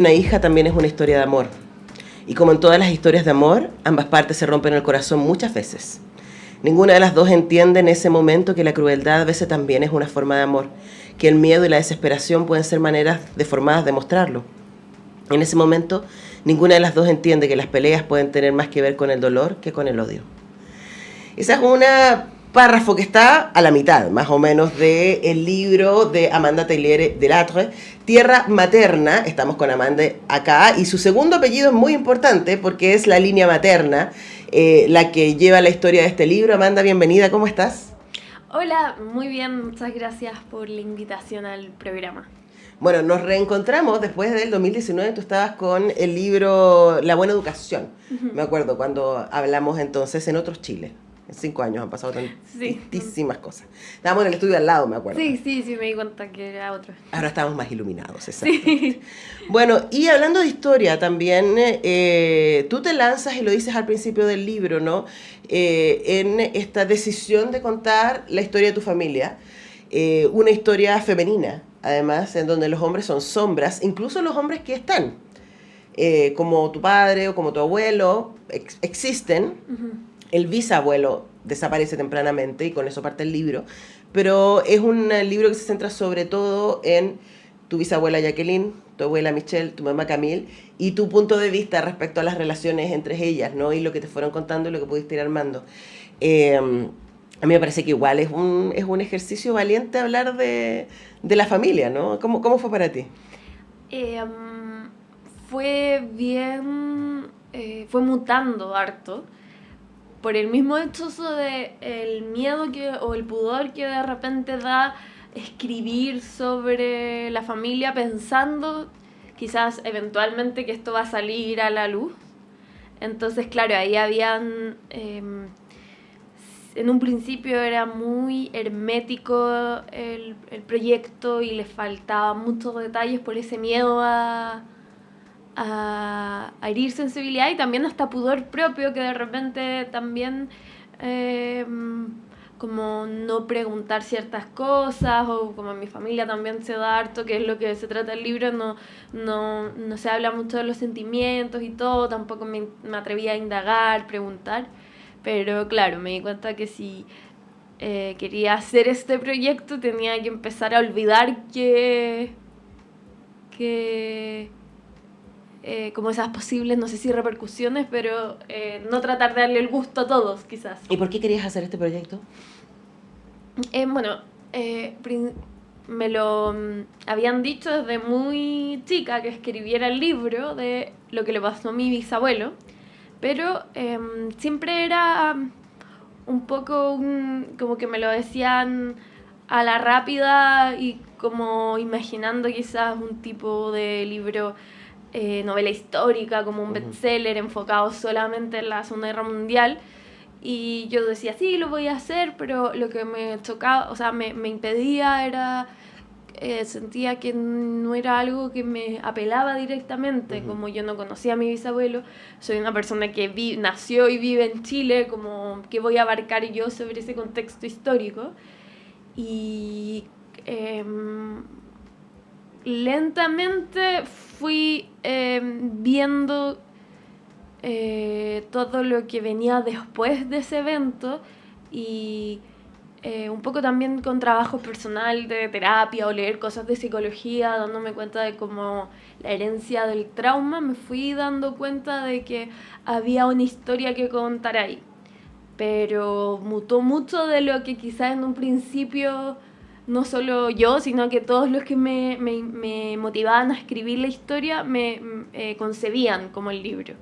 Una hija también es una historia de amor. Y como en todas las historias de amor, ambas partes se rompen el corazón muchas veces. Ninguna de las dos entiende en ese momento que la crueldad a veces también es una forma de amor, que el miedo y la desesperación pueden ser maneras deformadas de mostrarlo. En ese momento, ninguna de las dos entiende que las peleas pueden tener más que ver con el dolor que con el odio. Esa es una párrafo que está a la mitad, más o menos, del libro de Amanda Taylor Delattre, Tierra Materna. Estamos con Amanda acá, y su segundo apellido es muy importante porque es la línea materna la que lleva la historia de este libro. Amanda, bienvenida, ¿cómo estás? Hola, muy bien, muchas gracias por la invitación al programa. Bueno, nos reencontramos después del 2019, tú estabas con el libro La Buena Educación, me acuerdo, cuando hablamos entonces en Otros Chile. En 5 años han pasado tantísimas cosas. Estábamos en el estudio al lado, me acuerdo. Sí, me di cuenta que era otro. Ahora estamos más iluminados, exactamente. Sí. Bueno, y hablando de historia también, tú te lanzas, y lo dices al principio del libro, ¿no? En esta decisión de contar la historia de tu familia, una historia femenina, además, en donde los hombres son sombras, incluso los hombres que están, como tu padre o como tu abuelo, existen. El bisabuelo desaparece tempranamente y con eso parte el libro, pero es un libro que se centra sobre todo en tu bisabuela Jacqueline, tu abuela Michelle, tu mamá Camille, y tu punto de vista respecto a las relaciones entre ellas, ¿no? Y lo que te fueron contando y lo que pudiste ir armando. A mí me parece que igual es un ejercicio valiente hablar de la familia, ¿no? ¿Cómo fue para ti? Fue bien, fue mutando harto. Por el mismo hecho de el miedo o el pudor que de repente da escribir sobre la familia pensando quizás eventualmente que esto va a salir a la luz. Entonces, claro, ahí habían... en un principio era muy hermético el proyecto y le faltaban muchos detalles por ese miedo a herir sensibilidad y también hasta pudor propio que de repente también como no preguntar ciertas cosas, o como en mi familia también se da harto, que es lo que se trata el libro, no se habla mucho de los sentimientos y todo, tampoco me atrevía a indagar, preguntar, pero claro, me di cuenta que si quería hacer este proyecto tenía que empezar a olvidar como esas posibles, no sé si repercusiones, pero no tratar de darle el gusto a todos, quizás. ¿Y por qué querías hacer este proyecto? Me lo habían dicho desde muy chica que escribiera el libro de lo que le pasó a mi bisabuelo, pero siempre era un poco como que me lo decían a la rápida y como imaginando quizás un tipo de libro, novela histórica, como un bestseller enfocado solamente en la Segunda Guerra Mundial. Y yo decía, sí, lo voy a hacer, pero lo que me chocaba, o sea, me impedía era... sentía que no era algo que me apelaba directamente, como yo no conocía a mi bisabuelo, soy una persona que nació y vive en Chile, como que voy a abarcar yo sobre ese contexto histórico. Y lentamente fui viendo todo lo que venía después de ese evento y un poco también con trabajo personal de terapia o leer cosas de psicología, dándome cuenta de cómo la herencia del trauma, me fui dando cuenta de que había una historia que contar ahí, pero mutó mucho de lo que quizás en un principio no solo yo, sino que todos los que me motivaban a escribir la historia me concebían como el libro.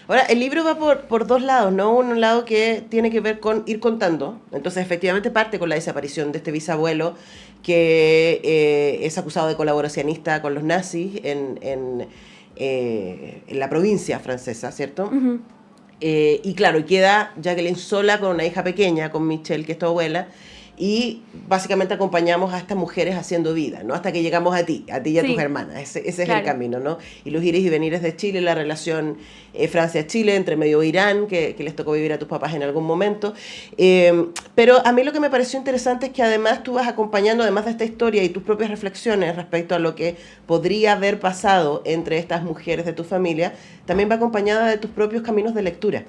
Ahora, el libro va por dos lados, ¿no? Un lado que tiene que ver con ir contando. Entonces, efectivamente, parte con la desaparición de este bisabuelo que es acusado de colaboracionista con los nazis en la provincia francesa, ¿cierto? Y claro, queda Jacqueline sola con una hija pequeña, con Michelle, que es tu abuela, y básicamente acompañamos a estas mujeres haciendo vida, ¿no? Hasta que llegamos a ti y a Sí, tus hermanas. Ese es claro. el camino, ¿no? Y los ires y venires de Chile, la relación Francia-Chile, entre medio Irán, que les tocó vivir a tus papás en algún momento. Pero a mí lo que me pareció interesante es que además tú vas acompañando, además de esta historia y tus propias reflexiones respecto a lo que podría haber pasado entre estas mujeres de tu familia, también va acompañada de tus propios caminos de lectura.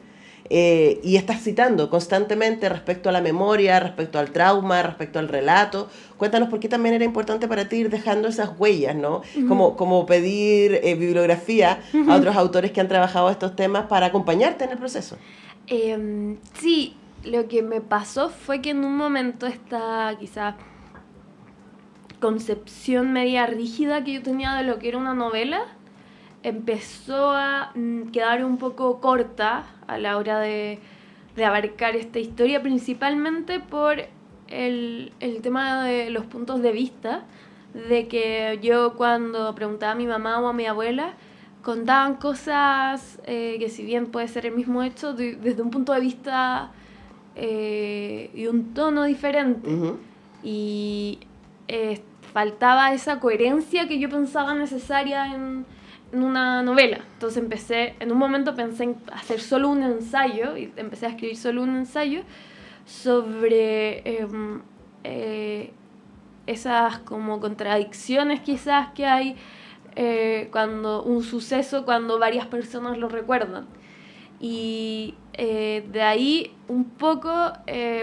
Y estás citando constantemente respecto a la memoria, respecto al trauma, respecto al relato. Cuéntanos por qué también era importante para ti ir dejando esas huellas, ¿no? Como pedir bibliografía a otros autores que han trabajado estos temas para acompañarte en el proceso. Sí, lo que me pasó fue que en un momento esta quizás concepción media rígida que yo tenía de lo que era una novela empezó a quedar un poco corta a la hora de abarcar esta historia, principalmente por el tema de los puntos de vista, de que yo cuando preguntaba a mi mamá o a mi abuela, contaban cosas que si bien puede ser el mismo hecho, desde un punto de vista y un tono diferente. Y faltaba esa coherencia que yo pensaba necesaria en una novela. Entonces en un momento pensé en hacer solo un ensayo, y empecé a escribir solo un ensayo sobre esas como contradicciones quizás que hay cuando un suceso, cuando varias personas lo recuerdan. Y de ahí un poco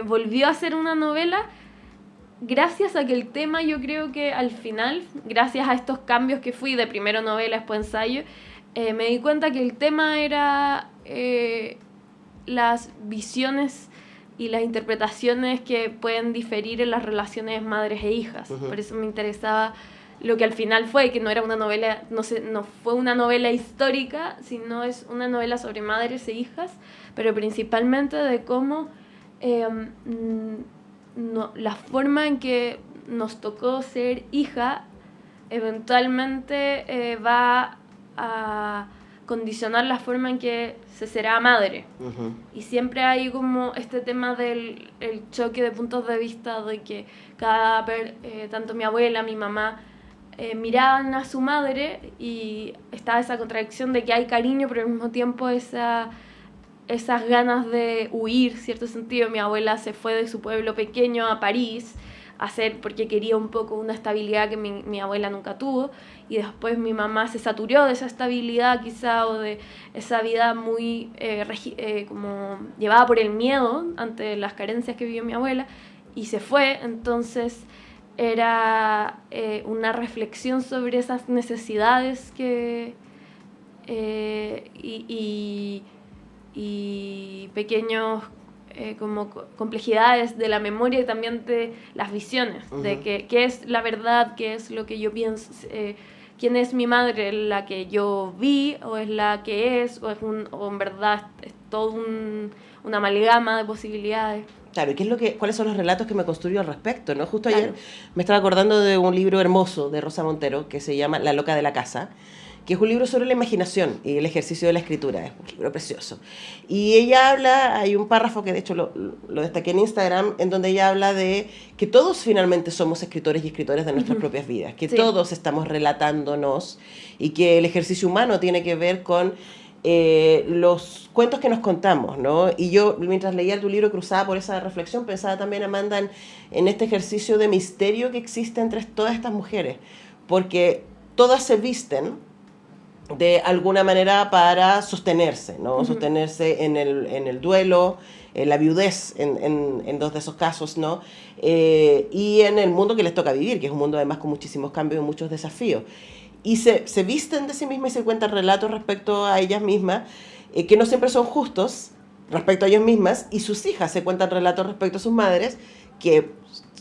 volvió a ser una novela, gracias a que el tema, yo creo que al final, gracias a estos cambios que fui de primero novela, después ensayo, me di cuenta que el tema era las visiones y las interpretaciones que pueden diferir en las relaciones madres e hijas. Por eso me interesaba lo que al final fue, que no era una novela, no fue una novela histórica, sino es una novela sobre madres e hijas, pero principalmente de cómo la forma en que nos tocó ser hija eventualmente va a condicionar la forma en que se será madre. Y siempre hay como este tema del el choque de puntos de vista, de que tanto mi abuela, mi mamá, miraban a su madre y estaba esa contradicción de que hay cariño, pero al mismo tiempo esas ganas de huir, cierto sentido. Mi abuela se fue de su pueblo pequeño a París porque quería un poco una estabilidad que mi abuela nunca tuvo, y después mi mamá se saturó de esa estabilidad quizá, o de esa vida muy como llevada por el miedo ante las carencias que vivió mi abuela, y se fue. Entonces era una reflexión sobre esas necesidades y pequeños como complejidades de la memoria, y también de las visiones, de qué es la verdad, qué es lo que yo pienso, quién es mi madre, la que yo vi, o es la que es, o en verdad es todo una amalgama de posibilidades. Claro, ¿y cuáles son los relatos que me construyo al respecto, ¿no? Justo ayer me estaba acordando de un libro hermoso de Rosa Montero que se llama La loca de la casa, que es un libro sobre la imaginación y el ejercicio de la escritura. Es un libro precioso. Y ella hay un párrafo que de hecho lo destaqué en Instagram, en donde ella habla de que todos finalmente somos escritores y escritoras de nuestras propias vidas, que todos estamos relatándonos, y que el ejercicio humano tiene que ver con los cuentos que nos contamos, ¿no? Y yo, mientras leía tu libro, cruzaba por esa reflexión, pensaba también, Amanda, en este ejercicio de misterio que existe entre todas estas mujeres, porque todas se visten de alguna manera para sostenerse, ¿no? Sostenerse en el duelo, en la viudez, en dos de esos casos, ¿no? Y en el mundo que les toca vivir, que es un mundo además con muchísimos cambios y muchos desafíos. Y se visten de sí mismas y se cuentan relatos respecto a ellas mismas, que no siempre son justos respecto a ellas mismas, y sus hijas se cuentan relatos respecto a sus madres, que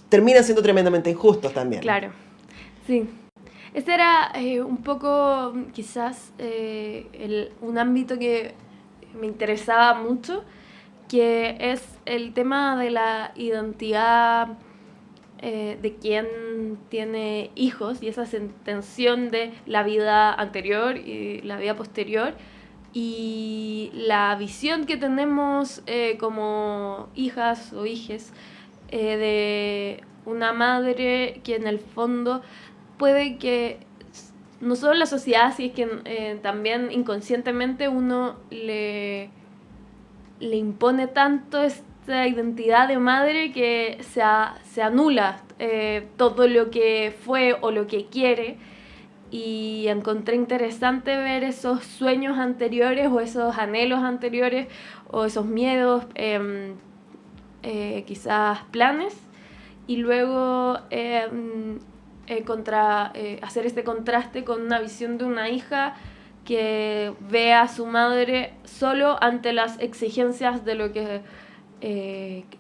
terminan siendo tremendamente injustos también. Claro, sí. Ese era un poco, quizás, un ámbito que me interesaba mucho, que es el tema de la identidad de quien tiene hijos, y esa tensión de la vida anterior y la vida posterior, y la visión que tenemos como hijas o hijes de una madre que en el fondo puede que, no solo la sociedad, sino que también inconscientemente uno le impone tanto esta identidad de madre que se anula todo lo que fue o lo que quiere. Y encontré interesante ver esos sueños anteriores o esos anhelos anteriores o esos miedos, quizás planes, y luego hacer este contraste con una visión de una hija que ve a su madre solo ante las exigencias de lo que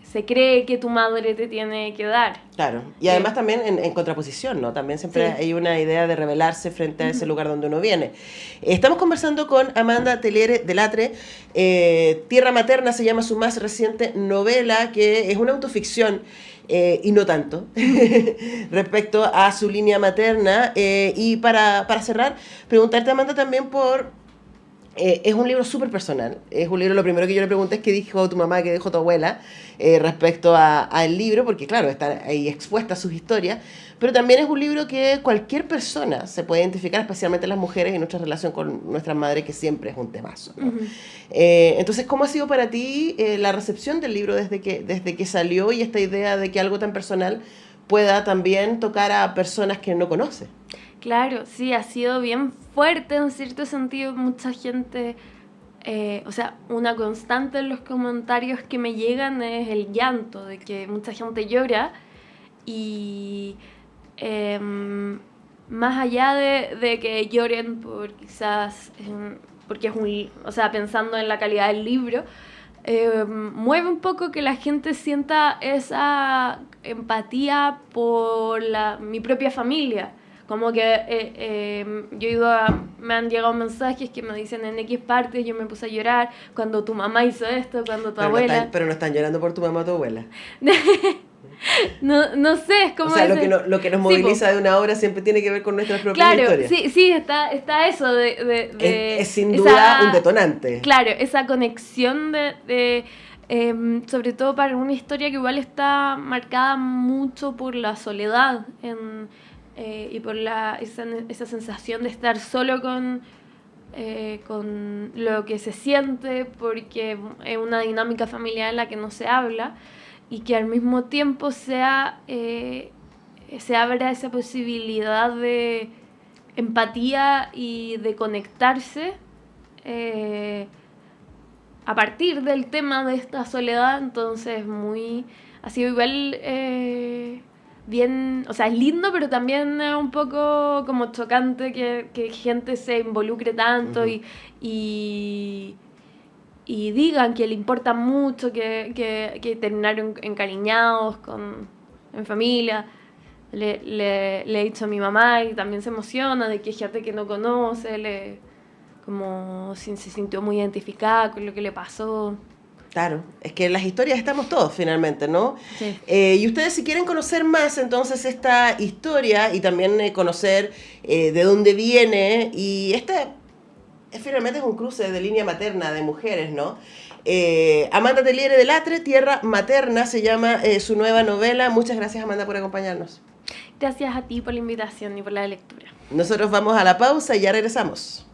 se cree que tu madre te tiene que dar. Claro, y además también en contraposición, ¿no? También siempre hay una idea de rebelarse frente a ese lugar donde uno viene. Estamos conversando con Amanda Teliere de Latre. Tierra Materna se llama su más reciente novela, que es una autoficción, y no tanto, respecto a su línea materna. Y para cerrar, preguntarte, Amanda, también por... es un libro súper personal. Es un libro, lo primero que yo le pregunté es qué dijo tu mamá, qué dijo tu abuela respecto al libro, porque claro, están ahí expuestas sus historias, pero también es un libro que cualquier persona se puede identificar, especialmente las mujeres y nuestra relación con nuestra madre, que siempre es un temazo, ¿no? Entonces, ¿cómo ha sido para ti la recepción del libro desde que salió, y esta idea de que algo tan personal pueda también tocar a personas que no conoces? Claro, sí, ha sido bien fuerte en cierto sentido. Mucha gente, o sea, una constante en los comentarios que me llegan es el llanto, de que mucha gente llora, y más allá de que lloren por quizás, porque o sea, pensando en la calidad del libro, mueve un poco que la gente sienta esa empatía por mi propia familia. Como que me han llegado mensajes que me dicen en X partes, yo me puse a llorar cuando tu mamá hizo esto, cuando tu abuela... Pero no están llorando por tu mamá o tu abuela. no sé, es como... O sea, lo que nos moviliza de una obra siempre tiene que ver con nuestras propias historias. Claro, sí, está eso de es sin duda un detonante. Claro, esa conexión sobre todo para una historia que igual está marcada mucho por la soledad y por esa sensación de estar solo con lo que se siente, porque es una dinámica familiar en la que no se habla, y que al mismo tiempo se abra esa posibilidad de empatía y de conectarse a partir del tema de esta soledad. Entonces ha sido igual bien, o sea, es lindo, pero también es un poco como chocante que gente se involucre tanto y digan que le importa mucho, que terminaron encariñados en familia. Le he dicho a mi mamá, y también se emociona de que hay gente que no conoce, como si se sintió muy identificada con lo que le pasó. Claro, es que en las historias estamos todos finalmente, ¿no? Sí. Y ustedes, si quieren conocer más entonces esta historia, y también conocer de dónde viene, y finalmente es un cruce de línea materna de mujeres, ¿no? Amanda Teliere de Latre, Tierra Materna se llama su nueva novela. Muchas gracias, Amanda, por acompañarnos. Gracias a ti por la invitación y por la lectura. Nosotros vamos a la pausa y ya regresamos.